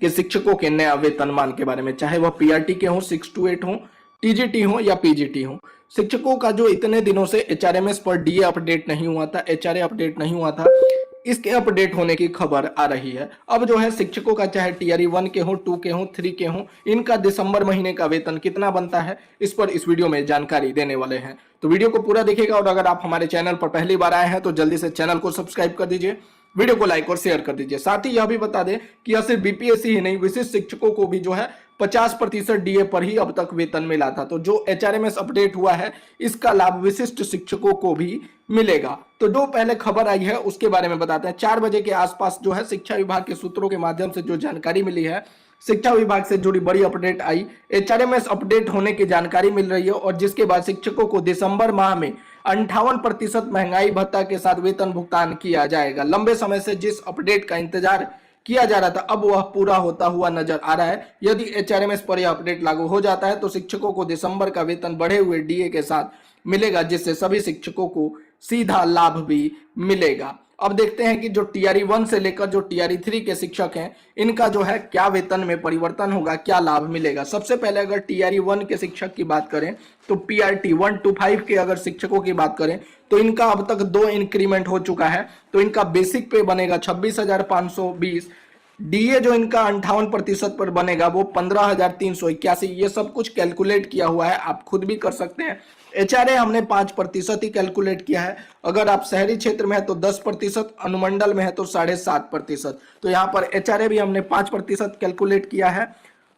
कि शिक्षकों के नया वेतनमान के बारे में, चाहे वह पीआरटी के हों, 6 to 8 हों, टीजीटी हो या पीजीटी हो। शिक्षकों का जो इतने दिनों से एचआरएमएस पर डीए अपडेट नहीं हुआ था, एचआरए अपडेट नहीं हुआ था, इसके अपडेट होने की खबर आ रही है। अब जो है शिक्षकों का चाहे टीआरई 1 के हो, 2 के हो, 3 के हो, इनका दिसंबर महीने का वेतन कितना बनता है, इस पर इस वीडियो में जानकारी देने वाले हैं। तो वीडियो को पूरा देखिएगा और अगर आप हमारे चैनल पर पहली बार आए हैं तो जल्दी से चैनल को सब्सक्राइब कर दीजिए, वीडियो को लाइक और शेयर कर दीजिए। साथ ही यह भी बता दें कि यह सिर्फ बीपीएससी ही नहीं, विशिष्ट शिक्षकों को भी जो है 50% डीए पर ही अब तक वेतन मिला था। तो जो एचआरएमएस अपडेट हुआ है इसका लाभ विशिष्ट शिक्षकों को भी मिलेगा। तो जो पहले खबर आई है उसके बारे में बताते हैं। 4 बजे के आसपास जो है शिक्षा विभाग के सूत्रों के माध्यम से जो जानकारी मिली है, शिक्षा विभाग से जुड़ी बड़ी अपडेट आई, एचआरएमएस अपडेट होने की जानकारी मिल रही है और जिसके बाद शिक्षकों को दिसंबर माह में 58% महंगाई भत्ता के साथ वेतन भुगतान किया जाएगा। लंबे समय से जिस अपडेट का इंतजार किया जा रहा था अब वह पूरा होता हुआ नजर आ रहा है। यदि एचआरएमएस पर यह अपडेट लागू हो जाता है तो शिक्षकों को दिसंबर का वेतन बढ़े हुए डीए के साथ मिलेगा, जिससे सभी शिक्षकों को सीधा लाभ भी मिलेगा। अब देखते हैं कि जो टीआरई 1 से लेकर जो टीआरई 3 के शिक्षक हैं इनका जो है क्या वेतन में परिवर्तन होगा, क्या लाभ मिलेगा। सबसे पहले अगर टीआरई 1 के शिक्षक की बात करें तो पीआरटी 1 to 5 के अगर शिक्षकों की बात करें तो इनका अब तक 2 इंक्रीमेंट हो चुका है। तो इनका बेसिक पे बनेगा 26,520, डीए जो इनका 58% पर बनेगा वो 15,381। ये सब कुछ कैलकुलेट किया हुआ है, आप खुद भी कर सकते हैं। एचआरए हमने 5% ही कैलकुलेट किया है। अगर आप शहरी क्षेत्र में है तो 10%, अनुमंडल में है तो 7.5%। तो यहाँ पर एचआरए भी हमने 5% कैलकुलेट किया है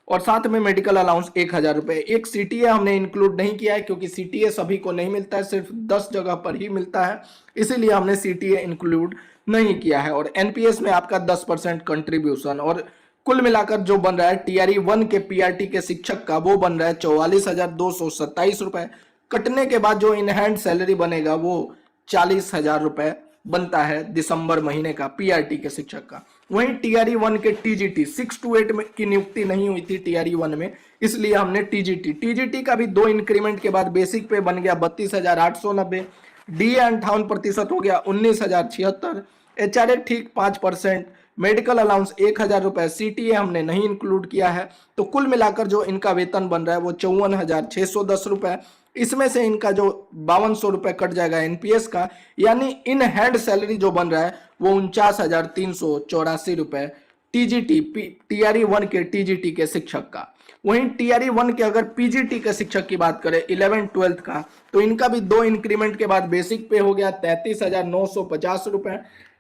और साथ में मेडिकल अलाउंस 1,000 रुपए। एक सीटीए हमने इंक्लूड नहीं किया है क्योंकि सीटीए सभी को नहीं मिलता है, सिर्फ 10 जगह पर ही मिलता है, इसीलिए हमने सीटीए इंक्लूड नहीं किया है। और एनपीएस में आपका 10% कंट्रीब्यूशन और कुल मिलाकर जो बन रहा है टीआरई 1 के पीआरटी के शिक्षक का वो बन रहा है 44,227 रुपए। कटने के बाद जो इन हैंड सैलरी बनेगा वो 40,000 रुपए बनता है दिसंबर महीने का पीआरटी के शिक्षक का। वहीं टीआरई 1 के टीजीटी 6 to 8 में की नियुक्ति नहीं हुई थी टीआरई 1 में, इसलिए हमने टीजीटी का भी 2 इंक्रीमेंट के बाद बेसिक पे बन गया 32,890, डीए 58% हो गया 19,076, एचआरए ठीक 5%, मेडिकल अलाउंस 1,000 रुपए, सीटीए हमने नहीं इंक्लूड किया है। तो कुल मिलाकर जो इनका वेतन बन रहा है वो 54,610 रुपए। इसमें से इनका जो 5200 रुपए कट जाएगा एनपीएस का, यानी इन हैंड सैलरी जो बन रहा है वो 49,384 रुपए टीजीटी टीआरई 1 के टीजीटी के शिक्षक का। वहीं टीआरई 1 के अगर पीजीटी के शिक्षक की बात करें 11th-12th का तो इनका भी 2 इंक्रीमेंट के बाद बेसिक पे हो गया 33,950 रुपए,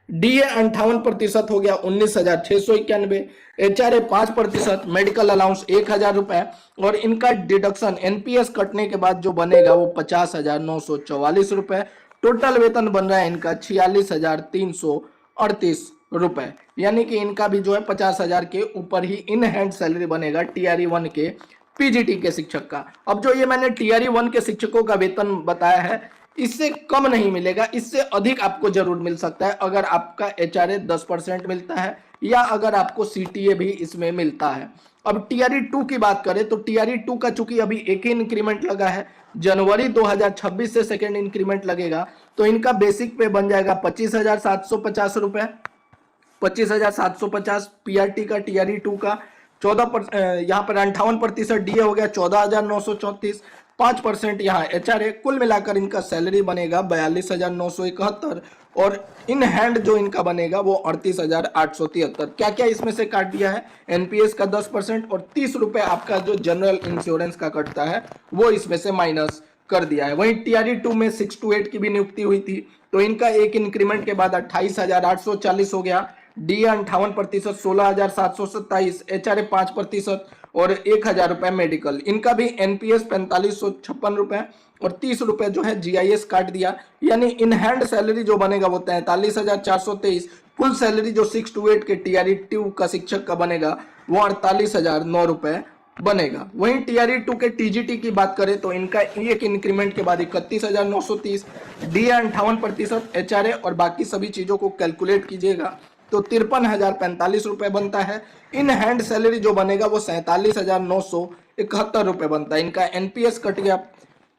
डीए 58% हो गया 19,691, एचआरए 5%, मेडिकल अलाउंस 1,000 रुपए और इनका डिडक्शन एनपीएस कटने के बाद जो बनेगा वो 50,944 रुपए। टोटल वेतन बन रहा है इनका 46,338 रुपए, यानी कि इनका भी जो है 50,000 के ऊपर ही इन हैंड सैलरी बनेगा टीआरई 1 के पीजीटी के शिक्षक का। अब जो ये मैंने टीआरई 1 के शिक्षकों का वेतन बताया है इससे कम नहीं मिलेगा, इससे अधिक आपको जरूर मिल सकता है अगर आपका एचआरए 10% मिलता है या अगर आपको सीटीए भी इसमें मिलता है। अब टीआरई 2 की बात करें तो टीआरई 2 का चूंकि अभी एक ही इंक्रीमेंट लगा है, जनवरी 2026 से सेकेंड इंक्रीमेंट लगेगा, तो इनका बेसिक पे बन जाएगा 25,750 रुपए, 25,750 पीआरटी का टीआरई 2 का, 14% यहाँ पर 58% डीए हो गया 14,934, 5% यहाँ एचआरए, कुल मिलाकर इनका सैलरी बनेगा 42,971 और इन हैंड जो इनका बनेगा वो 38,873। क्या क्या इसमें से काट दिया है, एनपीएस का 10% और 30 रुपए आपका जो जनरल इंश्योरेंस का कटता है वो इसमें से माइनस कर दिया है। वहीं टीआरई 2 में 6 to 8 की भी नियुक्ति हुई थी तो इनका एक इंक्रीमेंट के बाद 28,840 हो गया, डीए 58%, 16,727, एचआरए 5% और 1,000 रुपए मेडिकल। इनका भी एनपीएस 4556 रुपए और 30 रुपए जो है जीआईएस काट दिया, यानी इन हैंड सैलरी जो बनेगा वो 43,423। कुल सैलरी जो 6 to 8 के टीआरई 2 का शिक्षक का बनेगा वो 48,009 रुपए बनेगा। वहीं टीआरई 2 के टीजीटी की बात करें तो इनका एक इंक्रीमेंट के बाद 31,930, डीए 58%, एचआरए और बाकी सभी चीजों को कैलकुलेट कीजिएगा तो 53,045 रुपए बनता है। इन हैंड सैलरी जो बनेगा वो 47,971 रुपए बनता है। इनका एनपीएस कट गया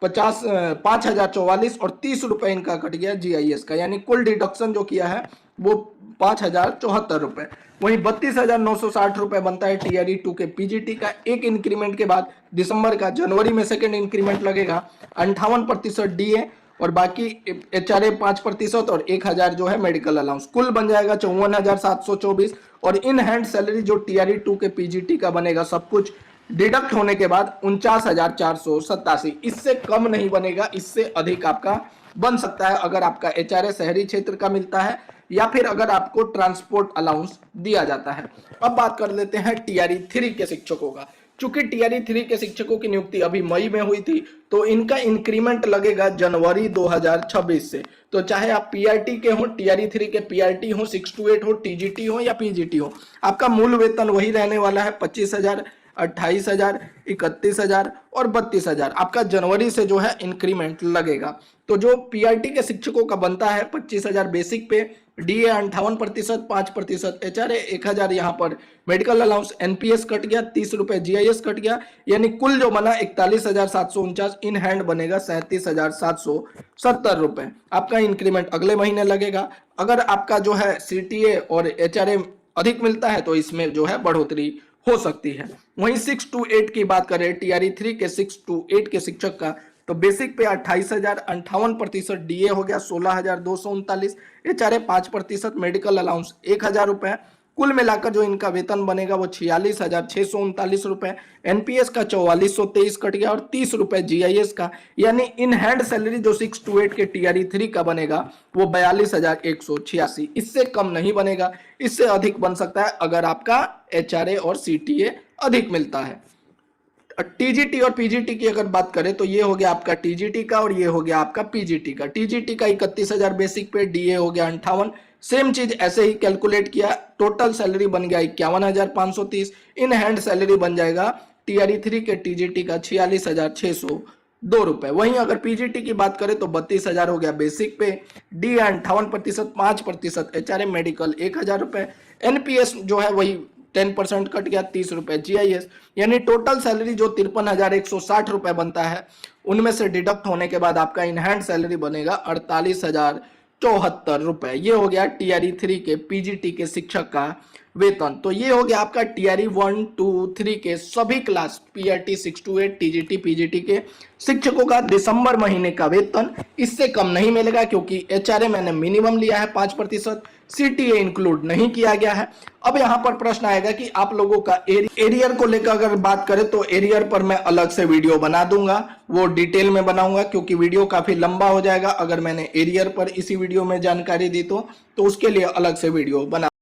5,044 और 30 रुपए इनका कट गया जीआईएस का, यानी कुल डिडक्शन जो किया है वो 5,074 रुपए। वहीं 32,960 रुपए बनता है टीआरई 2 के पीजीटी का। एक इंक्रीमेंट के बाद दिसंबर का जनवरी में सेकंड इंक्रीमेंट लगेगा। 58% डीए और बाकी एचआरए 5% और 1,000 जो है मेडिकल अलाउंस, कुल बन जाएगा 54,724। और इन हैंड सैलरी जो टीआरई 2 के पीजीटी का बनेगा सब कुछ डिडक्ट होने के बाद 49,487। इससे कम नहीं बनेगा, इससे अधिक आपका बन सकता है अगर आपका एचआरए शहरी क्षेत्र का मिलता है या फिर अगर आपको ट्रांसपोर्ट अलाउंस दिया जाता है। अब बात कर लेते हैं टीआरई 3 के शिक्षकों का। चूंकि टीआरई 3 के शिक्षकों की नियुक्ति अभी मई में हुई थी तो इनका इंक्रीमेंट लगेगा जनवरी 2026 से। तो चाहे आप पीआरटी के हो, टीआरई 3 के पीआरटी हो, 6 to 8 हो, टीजीटी हो या पीजीटी हो, आपका मूल वेतन वही रहने वाला है। 25,000, 28,000, 31,000 और 32,000 आपका जनवरी से जो है इंक्रीमेंट लगेगा। तो जो पीआरटी के शिक्षकों का बनता है 25,000 बेसिक पे, डीए 58%, 5% एचआरए, 1,000 यहाँ पर मेडिकल अलाउंस, एनपीएस कट गया, 30 रुपए जीआईएस कट गया, यानी कुल जो बना 41,749, इन हैंड बनेगा 37,770 रुपए। आपका इंक्रीमेंट अगले महीने लगेगा। अगर आपका जो है सीटीए और एचआरए अधिक मिलता है तो इसमें जो है बढ़ोतरी हो सकती है। वहीं 6 to 8 की बात करें टीआरई 3 के 6 to 8 के शिक्षक का, तो बेसिक पे 28,000, 58% डीए हो गया 16,239, एचआरए 5%, मेडिकल अलाउंस 1,000 रुपए। कुल मिलाकर जो इनका वेतन बनेगा वो 46,639 रुपए। एनपीएस का 4423 कट गया और 30 रुपए जीआईएस का, यानी इन हैंड सैलरी जो 6 to 8 के टीआरई 3 का बनेगा वो 42,186। इससे कम नहीं बनेगा, इससे अधिक बन सकता है अगर आपका एचआरए और सीटीए अधिक मिलता है। टीजीटी और पीजीटी की अगर बात करें तो ये हो गया आपका टीजीटी का और ये हो गया आपका पीजीटी का। टीजीटी का 31,000 बेसिक पे, डीए हो गया 58, सेम चीज ऐसे ही कैलकुलेट किया, टोटल सैलरी बन गया 51,530। इन हैंड सैलरी बन जाएगा टीआरई 3 के टीजीटी का 46,602 रुपए। वहीं अगर पीजीटी की बात करें तो 32,000 हो गया बेसिक पे, डी 58%, 5% एचआरए, मेडिकल 1,000 रुपए, एनपीएस जो है वही 10% कट गया, 30 रुपए जीआईएस, यानी टोटल सैलरी जो 53,160 रुपए बनता है उनमें से डिडक्ट होने के बाद आपका इन हैंड सैलरी बनेगा 48,074 रुपए। ये हो गया टीआरई 3 के पीजीटी के शिक्षक का वेतन। तो ये हो गया आपका टीआरई 1, 2, 3 के सभी class PRT 6 to 8 TGT PGT के शिक्षकों का दिसंबर महीने का वेतन। इससे कम नहीं मिलेगा क्योंकि एचआरए मैंने मिनिमम लिया है 5%, सीटीए इंक्लूड नहीं किया गया है। अब यहाँ पर प्रश्न आएगा कि आप लोगों का एरियर को लेकर अगर बात करें तो एरियर पर मैं अलग से वीडियो बना दूंगा, वो डिटेल में बनाऊंगा क्योंकि वीडियो काफी लंबा हो जाएगा अगर मैंने एरियर पर इसी वीडियो में जानकारी दी तो उसके लिए अलग से वीडियो बना